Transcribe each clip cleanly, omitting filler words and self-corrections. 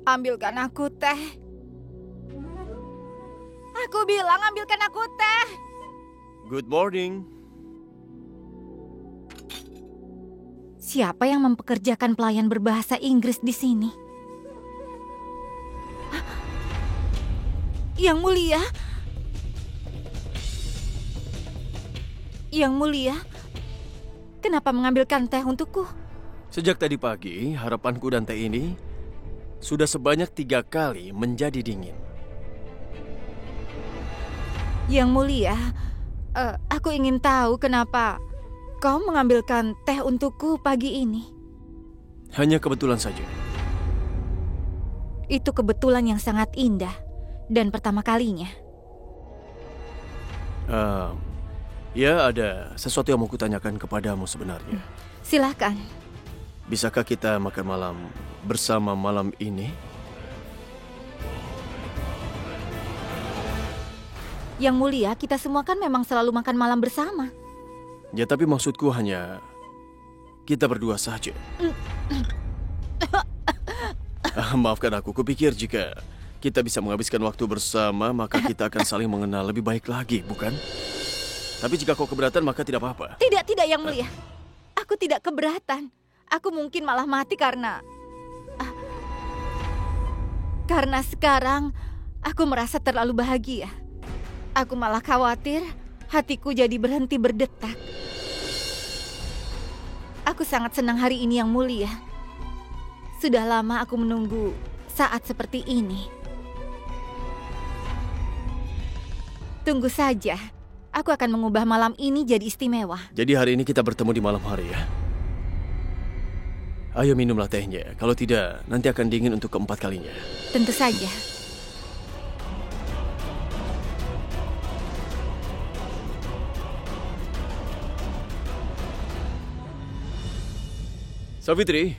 Ambilkan aku teh. Aku bilang ambilkan aku teh. Good morning. Siapa yang mempekerjakan pelayan berbahasa Inggris di sini? Hah? Yang mulia? Yang mulia, kenapa mengambilkan teh untukku? Sejak tadi pagi, harapanku dan teh ini sudah sebanyak 3 kali menjadi dingin. Yang mulia, aku ingin tahu kenapa kau mengambilkan teh untukku pagi ini. Hanya kebetulan saja. Itu kebetulan yang sangat indah dan pertama kalinya. Ya, ada sesuatu yang mau kutanyakan kepadamu sebenarnya. Silakan. Bisakah kita makan malam bersama malam ini? Yang mulia, kita semua kan memang selalu makan malam bersama. Ya, tapi maksudku hanya kita berdua saja. Maafkan aku, kupikir jika kita bisa menghabiskan waktu bersama, maka kita akan saling mengenal lebih baik lagi, bukan? Tapi jika kau keberatan, maka tidak apa-apa. Tidak, Yang Mulia. Aku tidak keberatan. Aku mungkin malah mati karena sekarang aku merasa terlalu bahagia. Aku malah khawatir hatiku jadi berhenti berdetak. Aku sangat senang hari ini Yang Mulia. Sudah lama aku menunggu saat seperti ini. Tunggu saja. Aku akan mengubah malam ini jadi istimewa. Jadi hari ini kita bertemu di malam hari ya? Ayo minumlah tehnya. Kalau tidak, nanti akan dingin untuk keempat kalinya. Tentu saja. Savitri,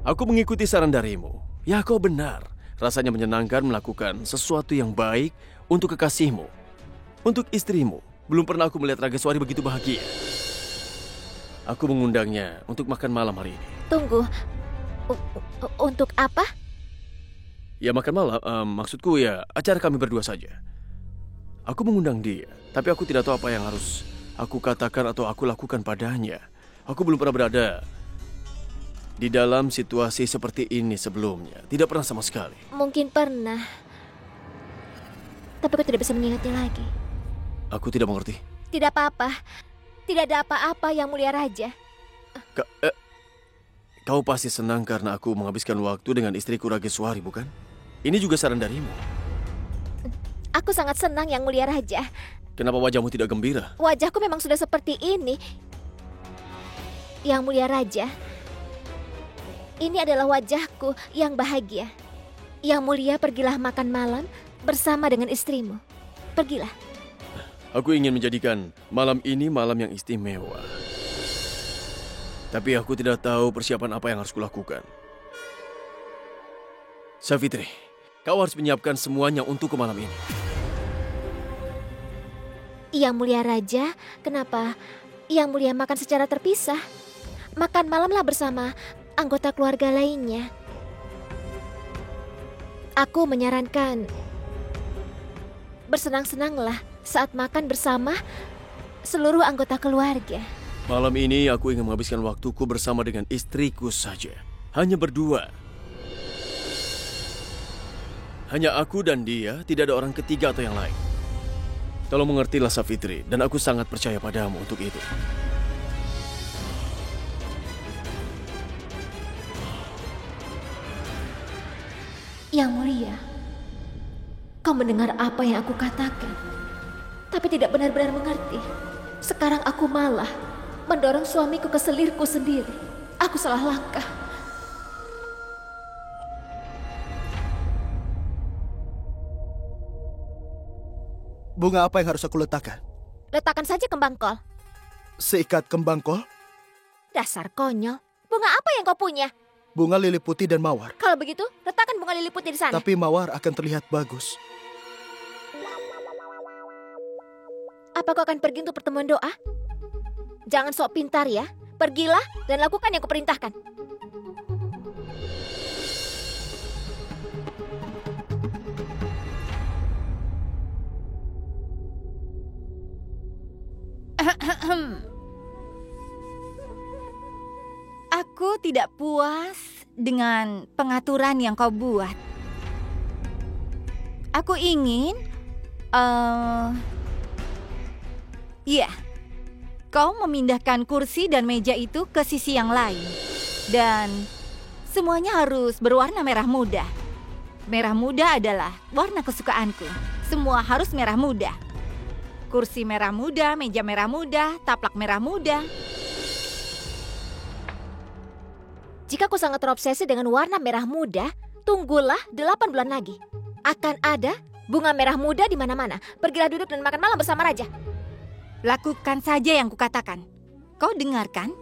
aku mengikuti saran darimu. Ya, kau benar. Rasanya menyenangkan melakukan sesuatu yang baik untuk kekasihmu, untuk istrimu. Belum pernah aku melihat Ragaswari begitu bahagia. Aku mengundangnya untuk makan malam hari ini. Tunggu, untuk apa? Ya, makan malam, maksudku ya acara kami berdua saja. Aku mengundang dia, tapi aku tidak tahu apa yang harus aku katakan atau aku lakukan padanya. Aku belum pernah berada di dalam situasi seperti ini sebelumnya. Tidak pernah sama sekali. Mungkin pernah. Tapi aku tidak bisa mengingatnya lagi. Aku tidak mengerti. Tidak apa-apa. Tidak ada apa-apa Yang Mulia Raja. Kau pasti senang karena aku menghabiskan waktu dengan istriku Ragaswari, bukan? Ini juga saran darimu. Aku sangat senang Yang Mulia Raja. Kenapa wajahmu tidak gembira? Wajahku memang sudah seperti ini. Yang Mulia Raja, ini adalah wajahku yang bahagia. Yang Mulia, pergilah makan malam bersama dengan istrimu. Pergilah. Aku ingin menjadikan malam ini malam yang istimewa. Tapi aku tidak tahu persiapan apa yang harus kulakukan. Savitri, kau harus menyiapkan semuanya untuk malam ini. Yang Mulia Raja, kenapa Yang Mulia makan secara terpisah? Makan malamlah bersama anggota keluarga lainnya. Aku menyarankan bersenang-senanglah saat makan bersama seluruh anggota keluarga. Malam ini aku ingin menghabiskan waktuku bersama dengan istriku saja. Hanya berdua. Hanya aku dan dia, tidak ada orang ketiga atau yang lain. Tolong mengertilah Savitri, dan aku sangat percaya padamu untuk itu. Yang Mulia, kau mendengar apa yang aku katakan, tapi tidak benar-benar mengerti. Sekarang aku malah mendorong suamiku ke selirku sendiri. Aku salah langkah. Bunga apa yang harus aku letakkan? Letakkan saja kembang kol. Seikat kembang kol, Dasar konyol. Bunga apa yang kau punya? bunga lili putih dan mawar. Kalau begitu, letakkan bunga lili putih di sana. Tapi mawar akan terlihat bagus. Apa kau akan pergi untuk pertemuan doa? Jangan sok pintar ya. Pergilah dan lakukan yang kuperintahkan. Aku tidak puas dengan pengaturan yang kau buat. Aku ingin, kau memindahkan kursi dan meja itu ke sisi yang lain. Dan semuanya harus berwarna merah muda. Merah muda adalah warna kesukaanku. Semua harus merah muda. Kursi merah muda, meja merah muda, taplak merah muda. Jika kau sangat terobsesi dengan warna merah muda, tunggulah 8 bulan lagi. Akan ada bunga merah muda di mana-mana. Pergilah duduk dan makan malam bersama raja. Lakukan saja yang kukatakan. Kau dengarkan?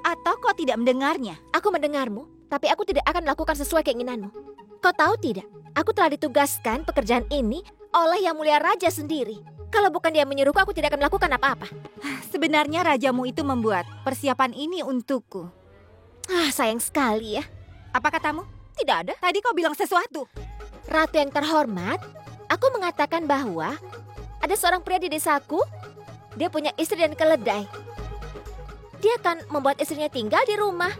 Atau kau tidak mendengarnya? Aku mendengarmu, tapi aku tidak akan melakukan sesuai keinginanmu. Kau tahu tidak? Aku telah ditugaskan pekerjaan ini oleh Yang Mulia Raja sendiri. Kalau bukan dia menyuruhku, aku tidak akan melakukan apa-apa. Sebenarnya rajamu itu membuat persiapan ini untukku. Sayang sekali ya. Apa katamu? Tidak ada. Tadi kau bilang sesuatu. Ratu yang terhormat, aku mengatakan bahwa ada seorang pria di desaku. Dia punya istri dan keledai. Dia akan membuat istrinya tinggal di rumah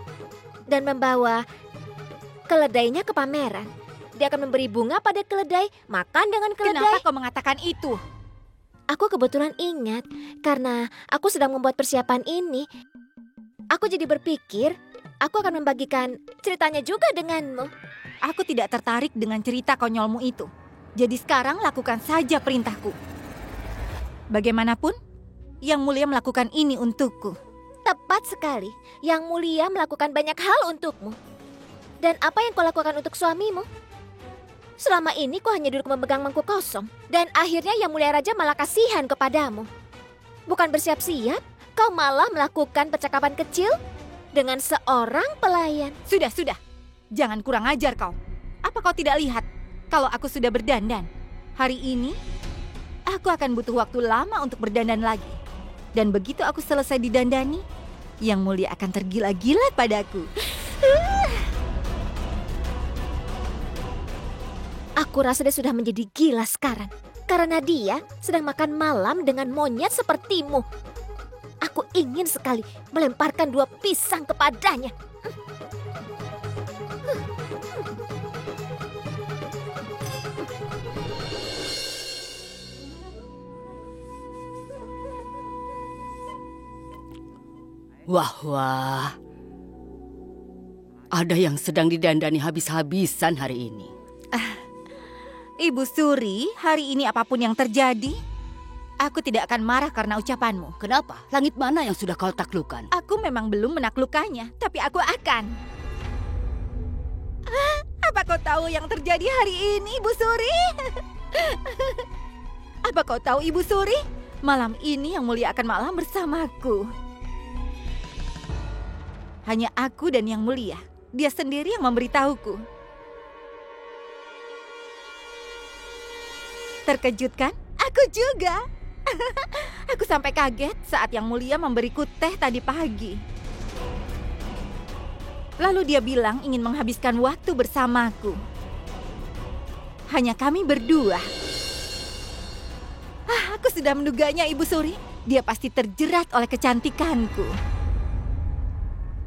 dan membawa keledainya ke pameran. Dia akan memberi bunga pada keledai, makan dengan keledai. Kenapa kau mengatakan itu? Aku kebetulan ingat karena aku sedang membuat persiapan ini. Aku jadi berpikir, aku akan membagikan ceritanya juga denganmu. Aku tidak tertarik dengan cerita konyolmu itu. Jadi sekarang lakukan saja perintahku. Bagaimanapun, Yang Mulia melakukan ini untukku. Tepat sekali, Yang Mulia melakukan banyak hal untukmu. Dan apa yang kau lakukan untuk suamimu? Selama ini kau hanya duduk memegang mangkuk kosong. Dan akhirnya Yang Mulia Raja malah kasihan kepadamu. Bukan bersiap-siap, kau malah melakukan percakapan kecil dengan seorang pelayan. Sudah. Jangan kurang ajar kau. Apa kau tidak lihat kalau aku sudah berdandan? Hari ini, aku akan butuh waktu lama untuk berdandan lagi. Dan begitu aku selesai didandani, Yang Mulia akan tergila-gila padaku. Aku rasa dia sudah menjadi gila sekarang. Karena dia sedang makan malam dengan monyet sepertimu. Aku ingin sekali melemparkan 2 pisang kepadanya. Wah. Ada yang sedang didandani habis-habisan hari ini. Ibu Suri, hari ini apapun yang terjadi, aku tidak akan marah karena ucapanmu. Kenapa? Langit mana yang sudah kau taklukkan? Aku memang belum menaklukkannya, tapi aku akan. Apa kau tahu yang terjadi hari ini, Ibu Suri? Apa kau tahu, Ibu Suri? Malam ini Yang Mulia akan malam bersamaku. Hanya aku dan Yang Mulia. Dia sendiri yang memberitahuku. Terkejut kan? Aku juga. Aku sampai kaget saat Yang Mulia memberiku teh tadi pagi. Lalu dia bilang ingin menghabiskan waktu bersamaku. Hanya kami berdua. Aku sudah menduganya, Ibu Suri. Dia pasti terjerat oleh kecantikanku.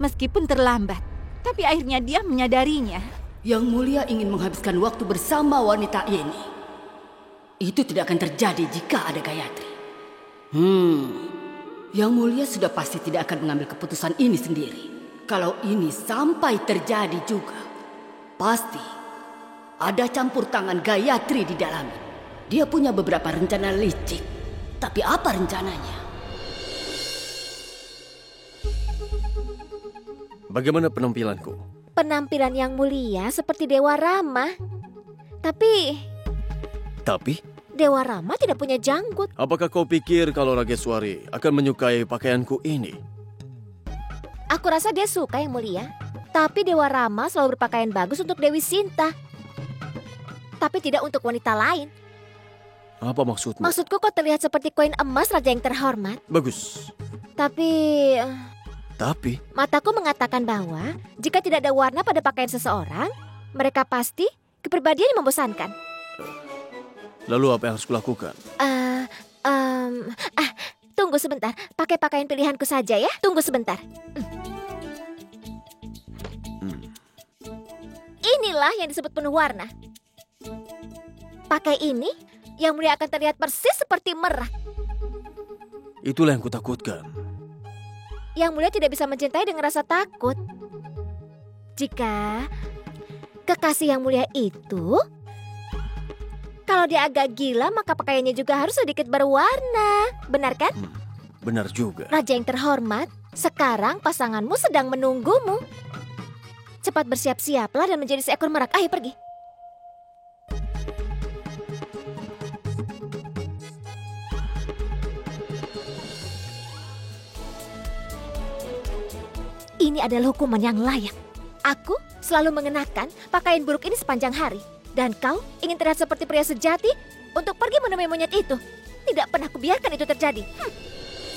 Meskipun terlambat, tapi akhirnya dia menyadarinya. Yang Mulia ingin menghabiskan waktu bersama wanita ini. Itu tidak akan terjadi jika ada Gayatri. Yang Mulia sudah pasti tidak akan mengambil keputusan ini sendiri. Kalau ini sampai terjadi juga, pasti ada campur tangan Gayatri di dalamnya. Dia punya beberapa rencana licik. Tapi apa rencananya? Bagaimana penampilanku? Penampilan Yang Mulia seperti Dewa Rama. Tapi Dewa Rama tidak punya janggut. Apakah kau pikir kalau Rageswari akan menyukai pakaianku ini? Aku rasa dia suka Yang Mulia. Tapi Dewa Rama selalu berpakaian bagus untuk Dewi Sinta. Tapi tidak untuk wanita lain. Apa maksudmu? Maksudku kau terlihat seperti koin emas Raja yang terhormat. Bagus. Tapi mataku mengatakan bahwa jika tidak ada warna pada pakaian seseorang, mereka pasti kepribadian yang membosankan. Lalu apa yang harus kulakukan? sebentar. Pakai pakaian pilihanku saja ya. Tunggu sebentar. Inilah yang disebut penuh warna. Pakai ini, Yang Mulia akan terlihat persis seperti merak. Itulah yang kutakutkan. Yang Mulia tidak bisa mencintai dengan rasa takut. Jika kekasih Yang Mulia itu, kalau dia agak gila, maka pakaiannya juga harus sedikit berwarna. Benar kan? Benar juga. Raja yang terhormat, sekarang pasanganmu sedang menunggumu. Cepat bersiap-siaplah dan menjadi seekor merak. Ayo pergi. Ini adalah hukuman yang layak. Aku selalu mengenakan pakaian buruk ini sepanjang hari. Dan kau ingin terlihat seperti pria sejati untuk pergi menemui monyet itu. Tidak pernah kubiarkan itu terjadi.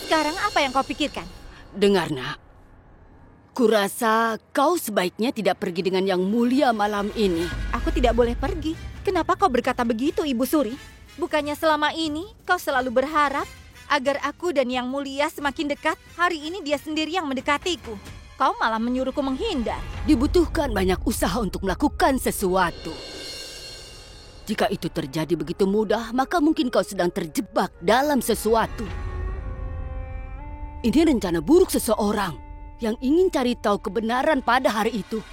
Sekarang apa yang kau pikirkan? Dengar, nak. Kurasa kau sebaiknya tidak pergi dengan Yang Mulia malam ini. Aku tidak boleh pergi. Kenapa kau berkata begitu, Ibu Suri? Bukannya selama ini kau selalu berharap agar aku dan Yang Mulia semakin dekat? Hari ini dia sendiri yang mendekatiku. Kau malah menyuruhku menghindar. Dibutuhkan banyak usaha untuk melakukan sesuatu. Jika itu terjadi begitu mudah, maka mungkin kau sedang terjebak dalam sesuatu. Ini rencana buruk seseorang yang ingin cari tahu kebenaran pada hari itu.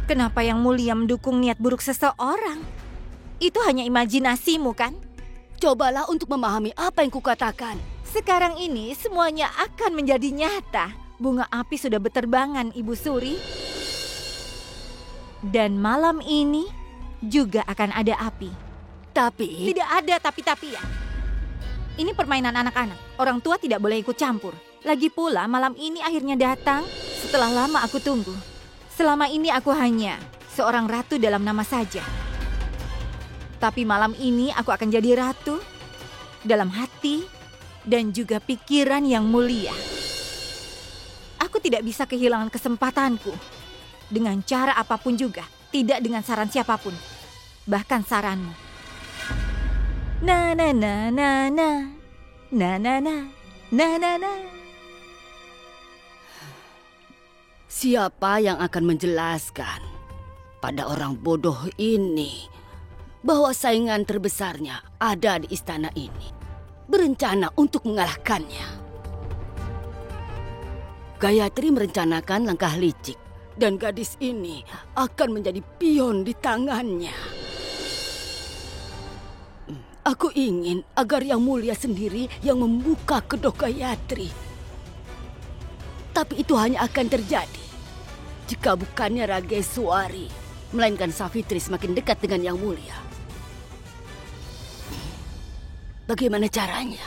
Kenapa Yang Mulia mendukung niat buruk seseorang? Itu hanya imajinasimu, kan? Cobalah untuk memahami apa yang kukatakan. Sekarang ini semuanya akan menjadi nyata. Bunga api sudah berterbangan, Ibu Suri. Dan malam ini juga akan ada api. Tapi... Tidak ada tapi-tapian. Ini permainan anak-anak. Orang tua tidak boleh ikut campur. Lagi pula malam ini akhirnya datang setelah lama aku tunggu. Selama ini aku hanya seorang ratu dalam nama saja. Tapi malam ini aku akan jadi ratu dalam hati dan juga pikiran Yang Mulia. Aku tidak bisa kehilangan kesempatanku. Dengan cara apapun juga. Tidak dengan saran siapapun. Bahkan saranmu. Na na na na na. Na na na. Na na na. Siapa yang akan menjelaskan pada orang bodoh ini bahwa saingan terbesarnya ada di istana ini, berencana untuk mengalahkannya? Gayatri merencanakan langkah licik dan gadis ini akan menjadi pion di tangannya. Aku ingin agar Yang Mulia sendiri yang membuka kedok Gayatri. Tapi itu hanya akan terjadi jika bukannya Rageswari, melainkan Savitri semakin dekat dengan Yang Mulia. Bagaimana caranya?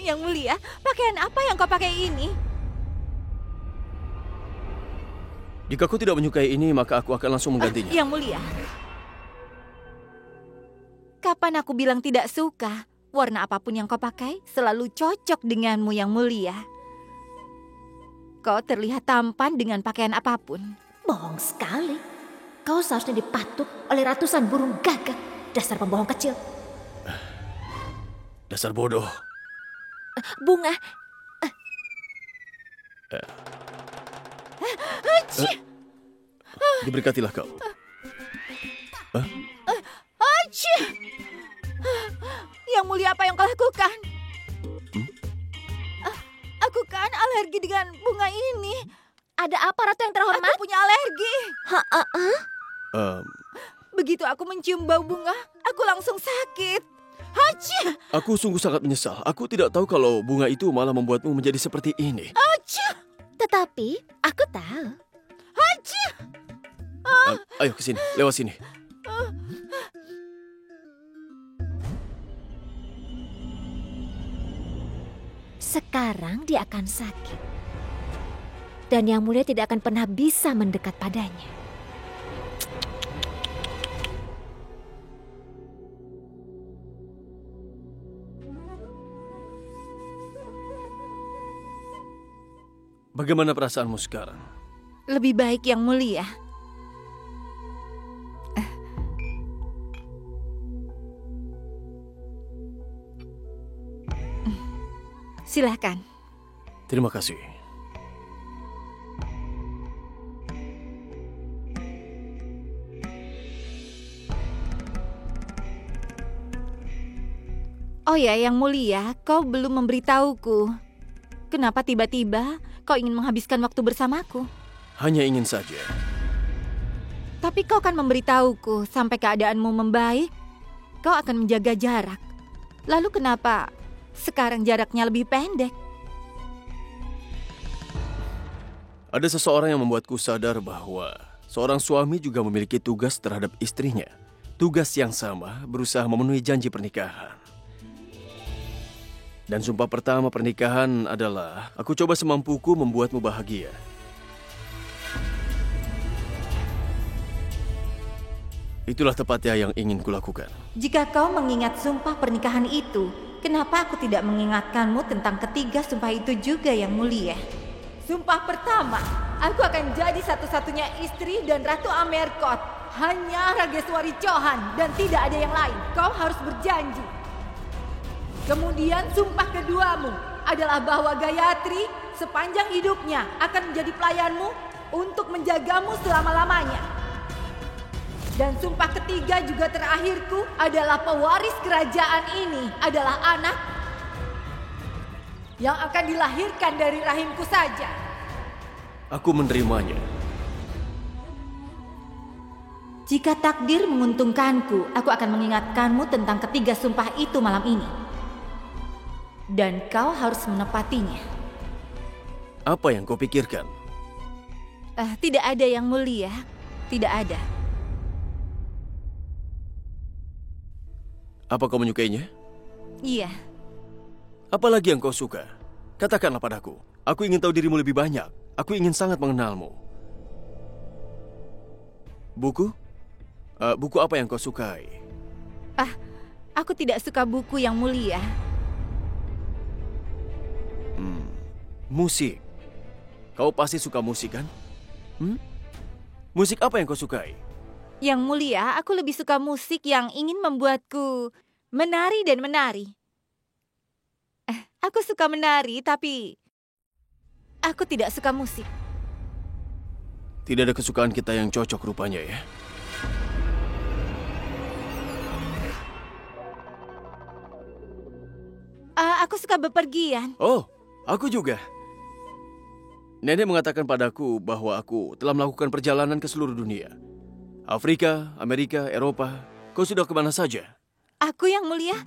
Yang Mulia, pakaian apa yang kau pakai ini? Jika kau tidak menyukai ini, maka aku akan langsung menggantinya. Yang Mulia. Kapan aku bilang tidak suka? Warna apapun yang kau pakai selalu cocok denganmu, Yang Mulia. Kau terlihat tampan dengan pakaian apapun. Bohong sekali. Kau seharusnya dipatuk oleh ratusan burung gagak. Dasar pembohong kecil. Dasar bodoh. Bunga. Diberkatilah kau. Yang Mulia, apa yang kau lakukan? Aku kan alergi dengan bunga ini. Ada apa, Ratu yang terhormat? Aku punya alergi. Begitu aku mencium bau bunga, aku langsung sakit. Hachi! Aku sungguh sangat menyesal. Aku tidak tahu kalau bunga itu malah membuatmu menjadi seperti ini. Hachi! Tetapi aku tahu. Hachi! Ayo ke sini, lewat sini. Sekarang dia akan sakit. Dan Yang Mulia tidak akan pernah bisa mendekat padanya. Bagaimana perasaanmu sekarang? Lebih baik Yang Mulia. Silahkan. Terima kasih. Oh ya, Yang Mulia, kau belum memberitahuku. Kenapa tiba-tiba kau ingin menghabiskan waktu bersamaku? Hanya ingin saja. Tapi kau kan memberitahuku sampai keadaanmu membaik, kau akan menjaga jarak. Lalu kenapa sekarang jaraknya lebih pendek? Ada seseorang yang membuatku sadar bahwa seorang suami juga memiliki tugas terhadap istrinya. Tugas yang sama, berusaha memenuhi janji pernikahan. Dan sumpah pertama pernikahan adalah, aku coba semampuku membuatmu bahagia. Itulah tepatnya yang ingin kulakukan. Jika kau mengingat sumpah pernikahan itu, kenapa aku tidak mengingatkanmu tentang ketiga sumpah itu juga, Yang Mulia? Sumpah pertama, aku akan jadi satu-satunya istri dan Ratu Amerkot. Hanya Rageswari Chauhan dan tidak ada yang lain. Kau harus berjanji. Kemudian sumpah keduamu adalah bahwa Gayatri sepanjang hidupnya akan menjadi pelayanmu untuk menjagamu selama-lamanya. Dan sumpah ketiga juga terakhirku adalah pewaris kerajaan ini adalah anak yang akan dilahirkan dari rahimku saja. Aku menerimanya. Jika takdir menguntungkanku, aku akan mengingatkanmu tentang ketiga sumpah itu malam ini. Dan kau harus menepatinya. Apa yang kau pikirkan? Tidak ada, Yang Mulia. Tidak ada. Apa kau menyukainya? Iya. Apa lagi yang kau suka? Katakanlah padaku. Aku ingin tahu dirimu lebih banyak. Aku ingin sangat mengenalmu. Buku? Buku apa yang kau sukai? Aku tidak suka buku, Yang Mulia. Musik. Kau pasti suka musik, kan? Musik apa yang kau sukai? Yang Mulia, aku lebih suka musik yang ingin membuatku menari dan menari. Aku suka menari, tapi aku tidak suka musik. Tidak ada kesukaan kita yang cocok rupanya, ya? Aku suka bepergian. Oh, aku juga. Nenek mengatakan padaku bahwa aku telah melakukan perjalanan ke seluruh dunia. Afrika, Amerika, Eropa. Kau sudah kemana saja? Aku, Yang Mulia.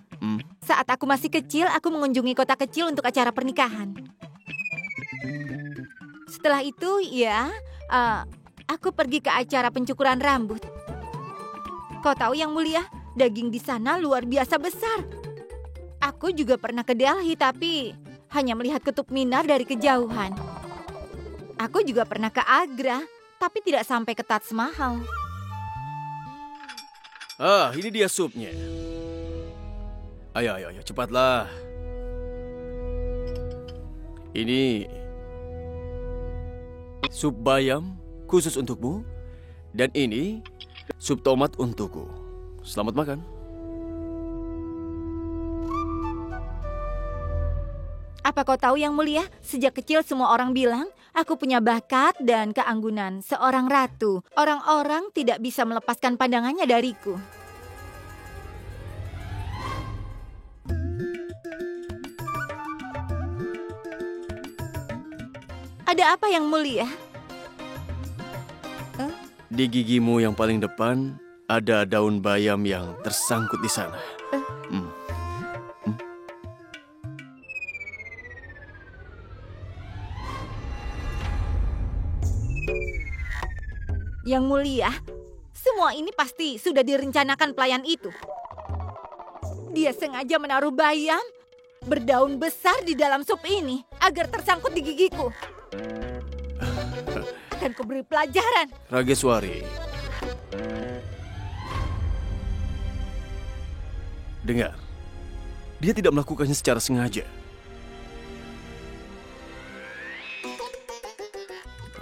Saat aku masih kecil, aku mengunjungi kota kecil untuk acara pernikahan. Setelah itu, aku pergi ke acara pencukuran rambut. Kau tahu, Yang Mulia, daging di sana luar biasa besar. Aku juga pernah ke Delhi, tapi hanya melihat Kutub Minar dari kejauhan. Aku juga pernah ke Agra, tapi tidak sampai ke Taj Mahal. Ini dia supnya. Ayo, cepatlah. Ini sup bayam khusus untukmu. Dan ini sup tomat untukku. Selamat makan. Apa kau tahu, Yang Mulia? Sejak kecil semua orang bilang aku punya bakat dan keanggunan seorang ratu. Orang-orang tidak bisa melepaskan pandangannya dariku. Ada apa, Yang Mulia? Di gigimu yang paling depan ada daun bayam yang tersangkut di sana. Yang Mulia, semua ini pasti sudah direncanakan pelayan itu. Dia sengaja menaruh bayam berdaun besar di dalam sup ini agar tersangkut di gigiku. Akan kuberi pelajaran. Rageswari, dengar, dia tidak melakukannya secara sengaja.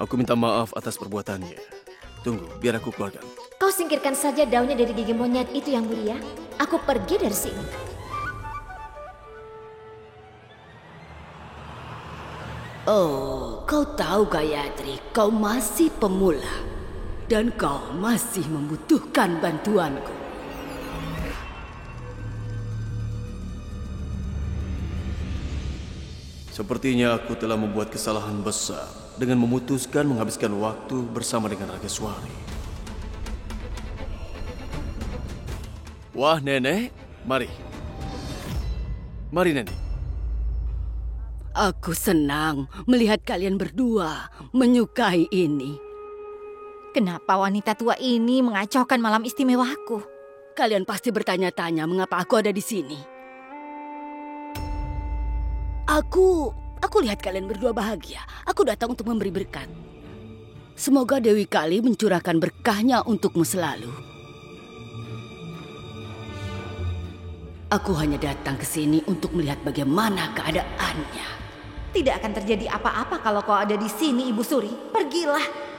Aku minta maaf atas perbuatannya. Tunggu, biar aku keluarkan. Kau singkirkan saja daunnya dari gigi monyet itu, Yang Mulia. Aku pergi dari sini. Oh, kau tahu Gayatri, kau masih pemula. Dan kau masih membutuhkan bantuanku. Sepertinya aku telah membuat kesalahan besar dengan memutuskan menghabiskan waktu bersama dengan Rageswari. Wah, Nenek, mari. Mari, Nenek. Aku senang melihat kalian berdua menyukai ini. Kenapa wanita tua ini mengacaukan malam istimewaku? Kalian pasti bertanya-tanya mengapa aku ada di sini. Aku lihat kalian berdua bahagia. Aku datang untuk memberi berkat. Semoga Dewi Kali mencurahkan berkahnya untukmu selalu. Aku hanya datang ke sini untuk melihat bagaimana keadaannya. Tidak akan terjadi apa-apa kalau kau ada di sini, Ibu Suri. Pergilah.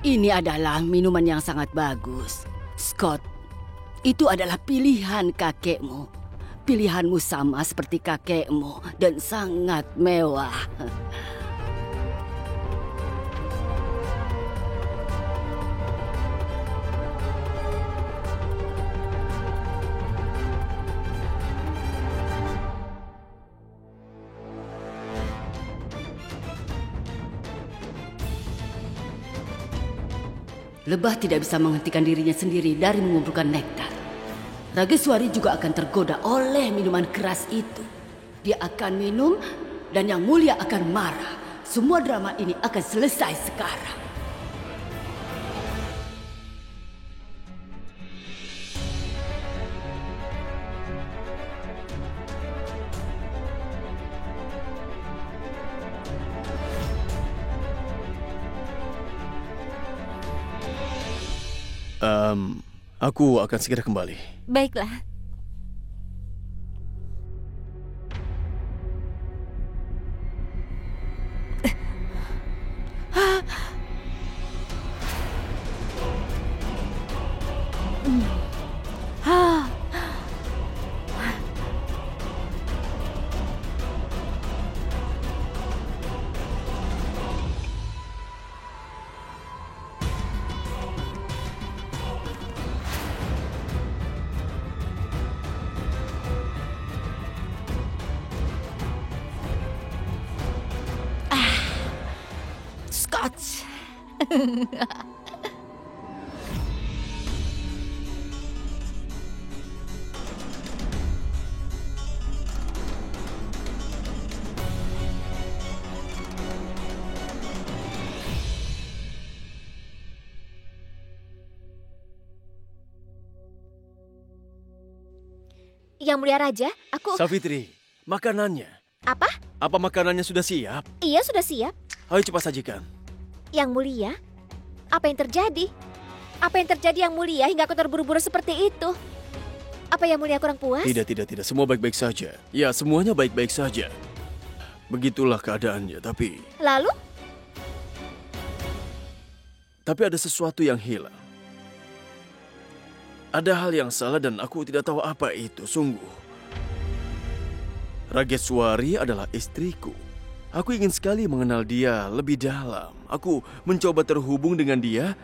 Ini adalah minuman yang sangat bagus. Scott, itu adalah pilihan kakekmu. Pilihanmu sama seperti kakekmu dan sangat mewah. Lebah tidak bisa menghentikan dirinya sendiri dari mengumpulkan nektar. Rageswari juga akan tergoda oleh minuman keras itu. Dia akan minum dan Yang Mulia akan marah. Semua drama ini akan selesai sekarang. Aku akan segera kembali. Baiklah. Scott. Yang Mulia Raja, aku... Savitri, makanannya. Apa? Apa makanannya sudah siap? Iya, sudah siap. Ayo cepat sajikan. Yang Mulia, apa yang terjadi? Apa yang terjadi Yang Mulia hingga aku terburu-buru seperti itu? Apa Yang Mulia kurang puas? Tidak. Semua baik-baik saja. Ya, semuanya baik-baik saja. Begitulah keadaannya, tapi... Lalu? Tapi ada sesuatu yang hilang. Ada hal yang salah dan aku tidak tahu apa itu, sungguh. Rageswari adalah istriku. Aku ingin sekali mengenal dia lebih dalam. Aku mencoba terhubung dengan dia,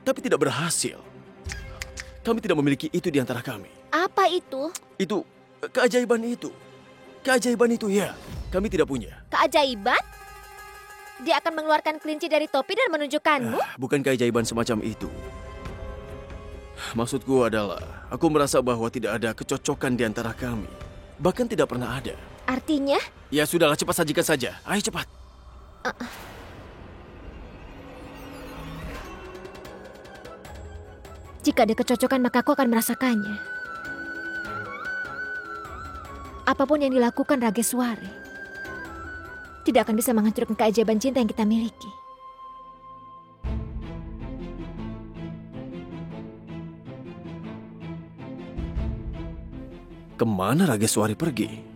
tapi tidak berhasil. Kami tidak memiliki itu di antara kami. Apa itu? Itu, keajaiban itu. Keajaiban itu, ya. Kami tidak punya. Keajaiban? Dia akan mengeluarkan kelinci dari topi dan menunjukkanmu? Bukan keajaiban semacam itu. Maksudku adalah, aku merasa bahwa tidak ada kecocokan di antara kami. Bahkan tidak pernah ada. Artinya? Ya sudahlah, cepat sajikan saja. Ayo cepat. Jika ada kecocokan, maka aku akan merasakannya. apapun yang dilakukan Rageswari tidak akan bisa menghancurkan keajaiban cinta yang kita miliki. Kemana Rageswari pergi?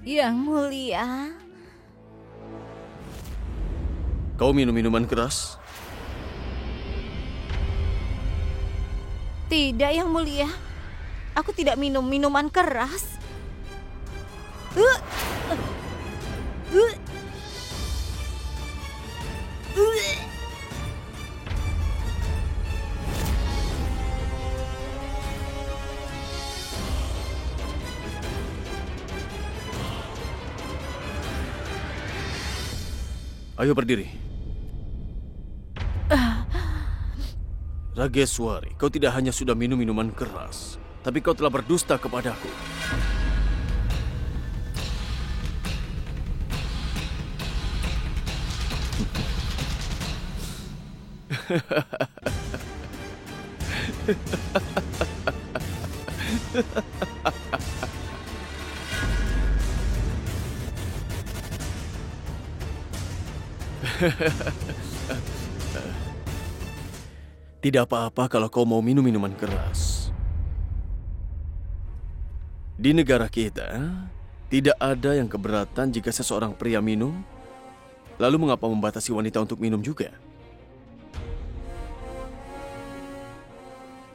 Yang mulia. Kau minum minuman keras? Tidak, Yang Mulia. Aku tidak minum minuman keras. Ayo berdiri. Rageswari, kau tidak hanya sudah minum minuman keras, tapi kau telah berdusta kepadaku. Tidak apa-apa kalau kau mau minum minuman keras. Di negara kita, tidak ada yang keberatan jika seseorang pria minum. Lalu mengapa membatasi wanita untuk minum juga?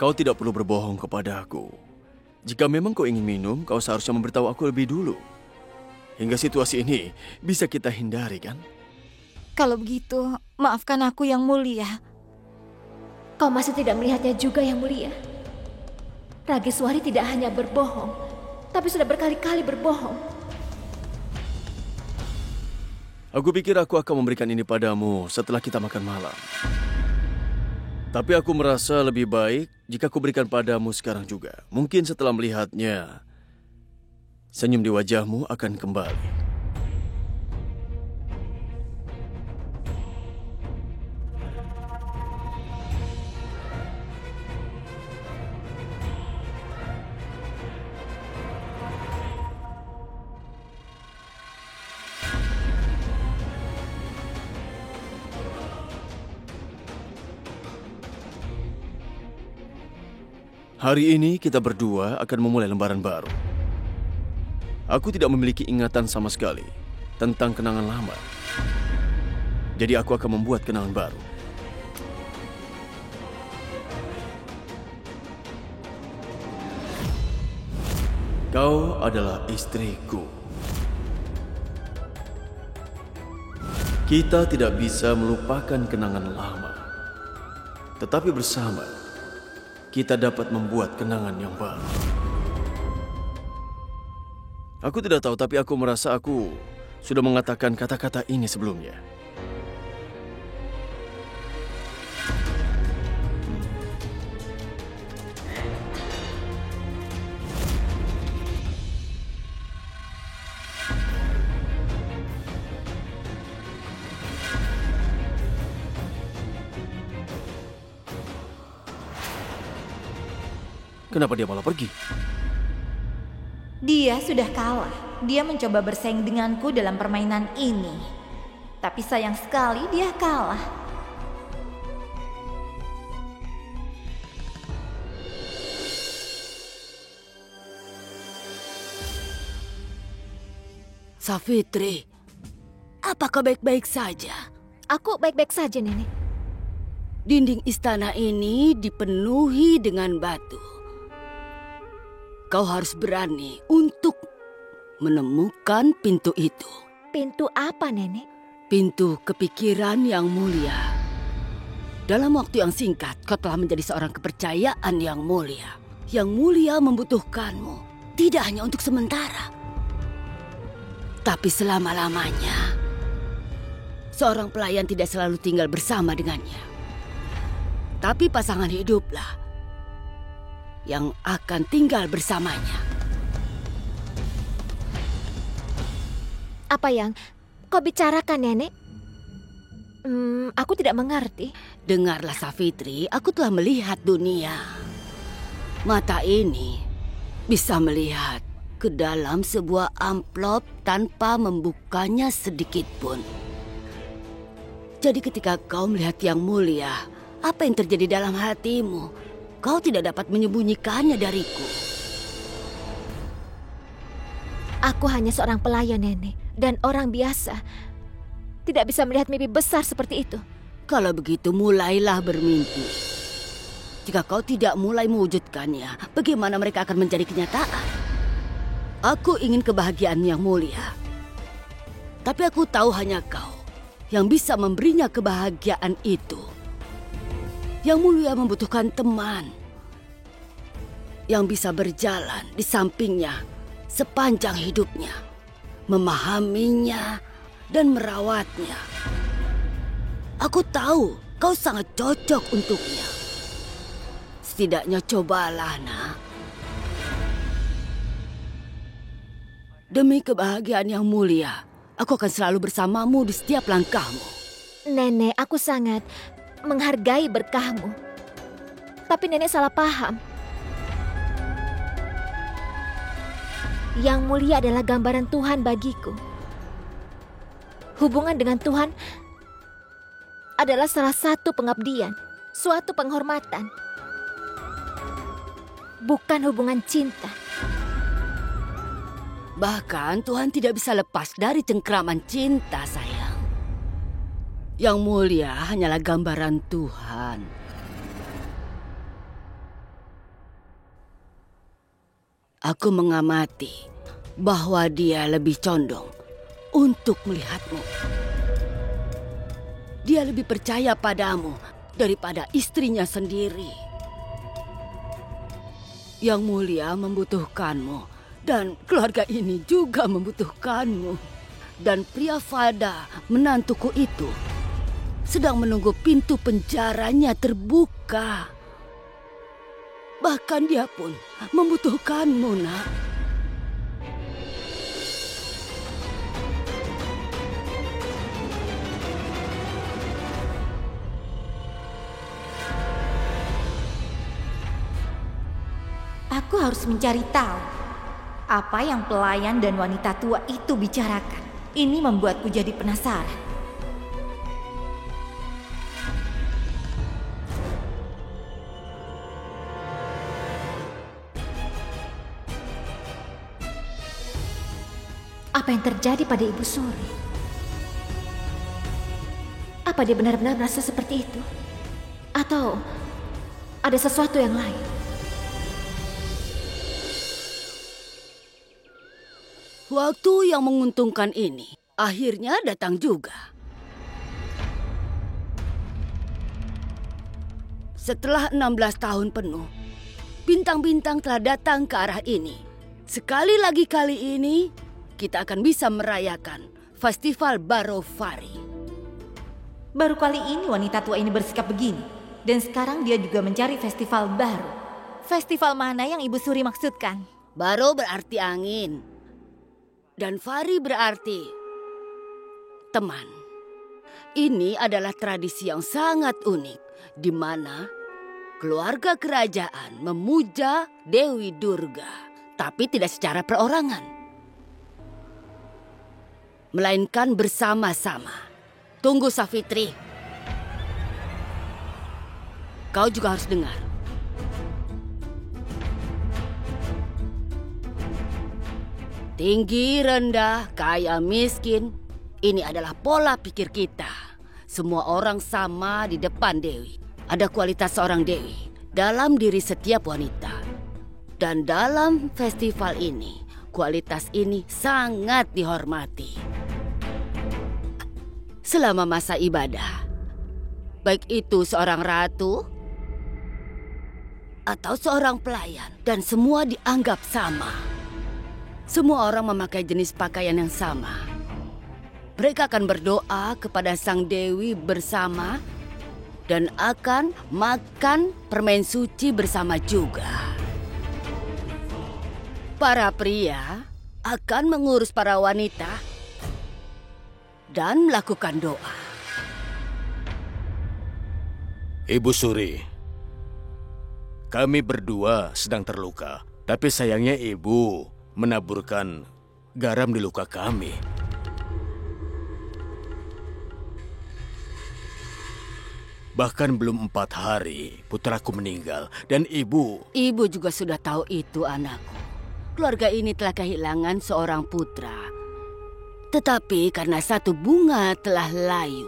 Kau tidak perlu berbohong kepada aku. Jika memang kau ingin minum, kau seharusnya memberitahu aku lebih dulu. Hingga situasi ini bisa kita hindari, kan? Kalau begitu, maafkan aku, Yang Mulia. Kau masih tidak melihatnya juga, Yang Mulia. Rageswari tidak hanya berbohong, tapi sudah berkali-kali berbohong. Aku pikir aku akan memberikan ini padamu setelah kita makan malam. Tapi aku merasa lebih baik jika aku berikan padamu sekarang juga. Mungkin setelah melihatnya, senyum di wajahmu akan kembali. Hari ini kita berdua akan memulai lembaran baru. Aku tidak memiliki ingatan sama sekali tentang kenangan lama. Jadi aku akan membuat kenangan baru. Kau adalah istriku. Kita tidak bisa melupakan kenangan lama. Tetapi bersama, kita dapat membuat kenangan yang baru. Aku tidak tahu, tapi aku merasa aku sudah mengatakan kata-kata ini sebelumnya. Kenapa dia malah pergi? Dia sudah kalah. Dia mencoba bersaing denganku dalam permainan ini. Tapi sayang sekali dia kalah. Safitri, apakah baik-baik saja? Aku baik-baik saja, Nenek. Dinding istana ini dipenuhi dengan batu. Kau harus berani untuk menemukan pintu itu. Pintu apa, Nenek? Pintu kepikiran yang mulia. Dalam waktu yang singkat, kau telah menjadi seorang kepercayaan yang mulia. Yang mulia membutuhkanmu, tidak hanya untuk sementara, tapi selama-lamanya. Seorang pelayan tidak selalu tinggal bersama dengannya, tapi pasangan hiduplah yang akan tinggal bersamanya. Apa yang kau bicarakan, Nenek? Aku tidak mengerti. Dengarlah Safitri, aku telah melihat dunia. Mata ini bisa melihat ke dalam sebuah amplop tanpa membukanya sedikit pun. Jadi ketika kau melihat yang mulia, apa yang terjadi dalam hatimu? Kau tidak dapat menyembunyikannya dariku. Aku hanya seorang pelayan, Nenek, dan orang biasa. Tidak bisa melihat mimpi besar seperti itu. Kalau begitu mulailah bermimpi. Jika kau tidak mulai mewujudkannya, bagaimana mereka akan menjadi kenyataan? Aku ingin kebahagiaan yang mulia. Tapi aku tahu hanya kau yang bisa memberinya kebahagiaan itu. Yang mulia membutuhkan teman yang bisa berjalan di sampingnya sepanjang hidupnya, memahaminya dan merawatnya. Aku tahu kau sangat cocok untuknya. Setidaknya cobalah, nak. Demi kebahagiaan yang mulia, aku akan selalu bersamamu di setiap langkahmu. Nenek, aku sangat menghargai berkahmu. Tapi Nenek salah paham. Yang mulia adalah gambaran Tuhan bagiku. Hubungan dengan Tuhan adalah salah satu pengabdian, suatu penghormatan. Bukan hubungan cinta. Bahkan Tuhan tidak bisa lepas dari cengkraman cinta, sayang. Yang mulia hanyalah gambaran Tuhan. Aku mengamati bahwa dia lebih condong untuk melihatmu. Dia lebih percaya padamu daripada istrinya sendiri. Yang mulia membutuhkanmu, dan keluarga ini juga membutuhkanmu. Dan pria Fada, menantuku itu, sedang menunggu pintu penjaranya terbuka. Bahkan dia pun membutuhkanmu, nak. Aku harus mencari tahu apa yang pelayan dan wanita tua itu bicarakan. Ini membuatku jadi penasaran. Apa yang terjadi pada Ibu Suri? Apa dia benar-benar merasa seperti itu? Atau ada sesuatu yang lain? Waktu yang menguntungkan ini akhirnya datang juga. Setelah 16 tahun penuh, bintang-bintang telah datang ke arah ini. Sekali lagi kali ini, kita akan bisa merayakan Festival Barofari. Baru kali ini wanita tua ini bersikap begini. Dan sekarang dia juga mencari festival baru. Festival mana yang Ibu Suri maksudkan? Baro berarti angin. Dan Fari berarti teman. Ini adalah tradisi yang sangat unik, di mana keluarga kerajaan memuja Dewi Durga, tapi tidak secara perorangan, melainkan bersama-sama. Tunggu, Safitri. Kau juga harus dengar. Tinggi, rendah, kaya, miskin, ini adalah pola pikir kita. Semua orang sama di depan Dewi. Ada kualitas seorang Dewi dalam diri setiap wanita. Dan dalam festival ini, kualitas ini sangat dihormati. Selama masa ibadah, baik itu seorang ratu atau seorang pelayan, dan semua dianggap sama. Semua orang memakai jenis pakaian yang sama. Mereka akan berdoa kepada Sang Dewi bersama dan akan makan permen suci bersama juga. Para pria akan mengurus para wanita dan melakukan doa. Ibu Suri, kami berdua sedang terluka, tapi sayangnya ibu menaburkan garam di luka kami. Bahkan belum 4 hari putraku meninggal dan ibu... Ibu juga sudah tahu itu, anakku. Keluarga ini telah kehilangan seorang putra. Tetapi karena satu bunga telah layu,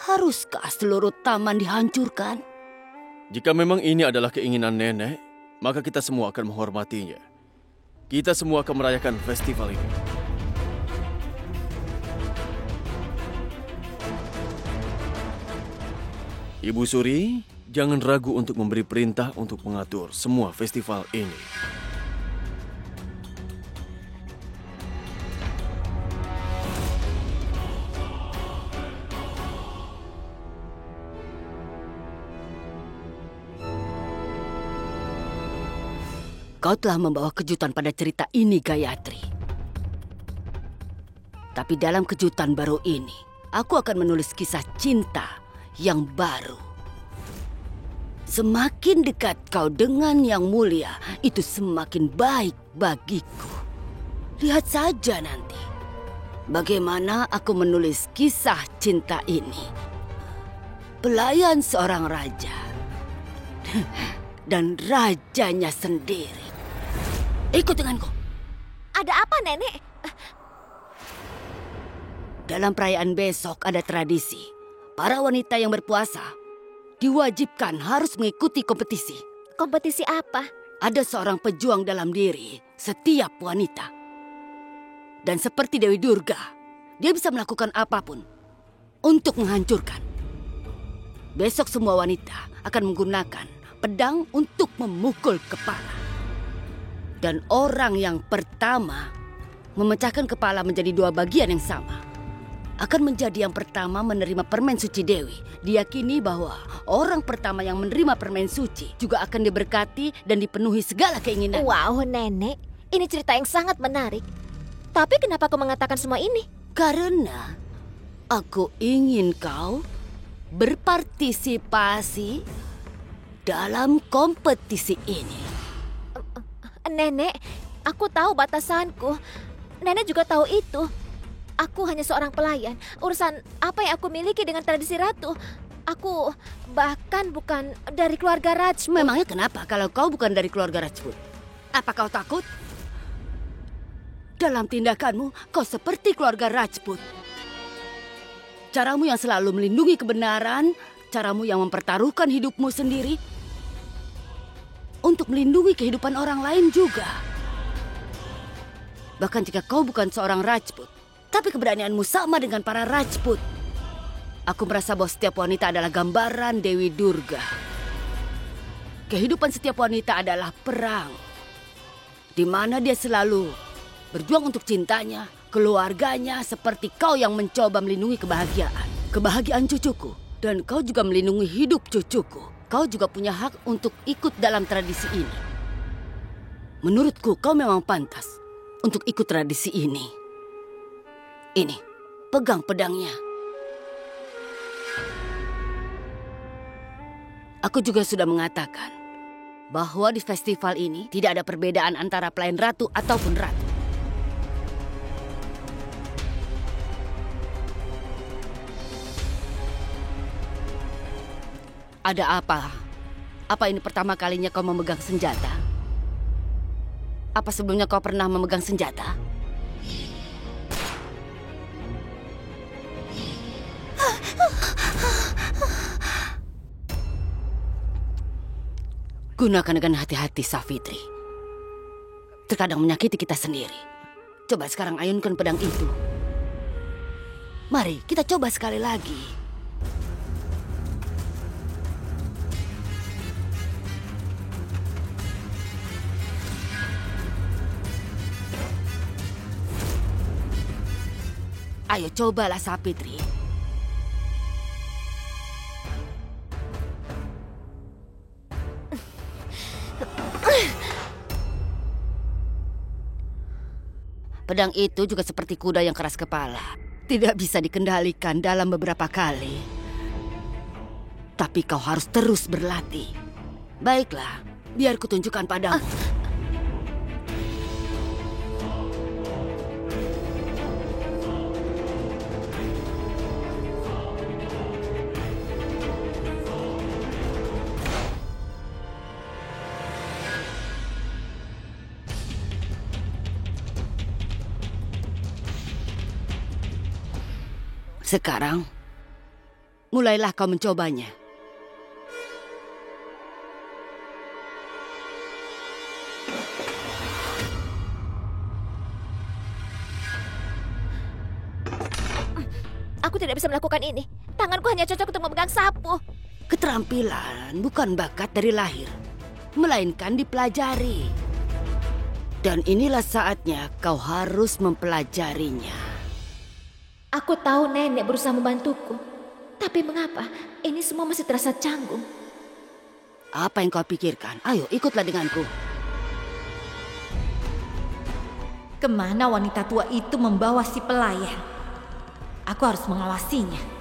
haruskah seluruh taman dihancurkan? Jika memang ini adalah keinginan nenek, maka kita semua akan menghormatinya. Kita semua akan merayakan festival ini. Ibu Suri, jangan ragu untuk memberi perintah untuk mengatur semua festival ini. Kau telah membawa kejutan pada cerita ini, Gayatri. Tapi dalam kejutan baru ini, aku akan menulis kisah cinta yang baru. Semakin dekat kau dengan Yang Mulia, itu semakin baik bagiku. Lihat saja nanti bagaimana aku menulis kisah cinta ini. Pelayan seorang raja dan rajanya sendiri. Ikut denganku. Ada apa, Nenek? Dalam perayaan besok ada tradisi. Para wanita yang berpuasa diwajibkan harus mengikuti kompetisi. Kompetisi apa? Ada seorang pejuang dalam diri setiap wanita. Dan seperti Dewi Durga, dia bisa melakukan apapun untuk menghancurkan. Besok semua wanita akan menggunakan pedang untuk memukul kepala. Dan orang yang pertama memecahkan kepala menjadi 2 bagian yang sama akan menjadi yang pertama menerima permen suci Dewi. Diyakini bahwa orang pertama yang menerima permen suci juga akan diberkati dan dipenuhi segala keinginan. Wow, Nenek. Ini cerita yang sangat menarik. Tapi kenapa kau mengatakan semua ini? Karena aku ingin kau berpartisipasi dalam kompetisi ini. Nenek, aku tahu batasanku. Nenek juga tahu itu. Aku hanya seorang pelayan. Urusan apa yang aku miliki dengan tradisi ratu? Aku bahkan bukan dari keluarga Rajput. Memangnya kenapa kalau kau bukan dari keluarga Rajput? Apa kau takut? Dalam tindakanmu, kau seperti keluarga Rajput. Caramu yang selalu melindungi kebenaran, caramu yang mempertaruhkan hidupmu sendiri untuk melindungi kehidupan orang lain juga. Bahkan jika kau bukan seorang Rajput, tapi keberanianmu sama dengan para Rajput. Aku merasa bahwa setiap wanita adalah gambaran Dewi Durga. Kehidupan setiap wanita adalah perang, di mana dia selalu berjuang untuk cintanya, keluarganya, seperti kau yang mencoba melindungi kebahagiaan cucuku. Dan kau juga melindungi hidup cucuku. Kau juga punya hak untuk ikut dalam tradisi ini. Menurutku, kau memang pantas untuk ikut tradisi ini. Ini, pegang pedangnya. Aku juga sudah mengatakan bahwa di festival ini tidak ada perbedaan antara pelayan ratu ataupun ratu. Ada apa? Apa ini pertama kalinya kau memegang senjata? Apa sebelumnya kau pernah memegang senjata? Gunakan dengan hati-hati, Safitri. Terkadang menyakiti kita sendiri. Coba sekarang ayunkan pedang itu. Mari, kita coba sekali lagi. Ayo cobalah, Safitri. Pedang itu juga seperti kuda yang keras kepala. Tidak bisa dikendalikan dalam beberapa kali. Tapi kau harus terus berlatih. Baiklah, biar kutunjukkan padamu. Sekarang, mulailah kau mencobanya. Aku tidak bisa melakukan ini. Tanganku hanya cocok untuk memegang sapu. Keterampilan bukan bakat dari lahir, melainkan dipelajari. Dan inilah saatnya kau harus mempelajarinya. Aku tahu nenek berusaha membantuku. Tapi mengapa ini semua masih terasa canggung? Apa yang kau pikirkan? Ayo ikutlah denganku. Kemana wanita tua itu membawa si pelayan? Aku harus mengawasinya.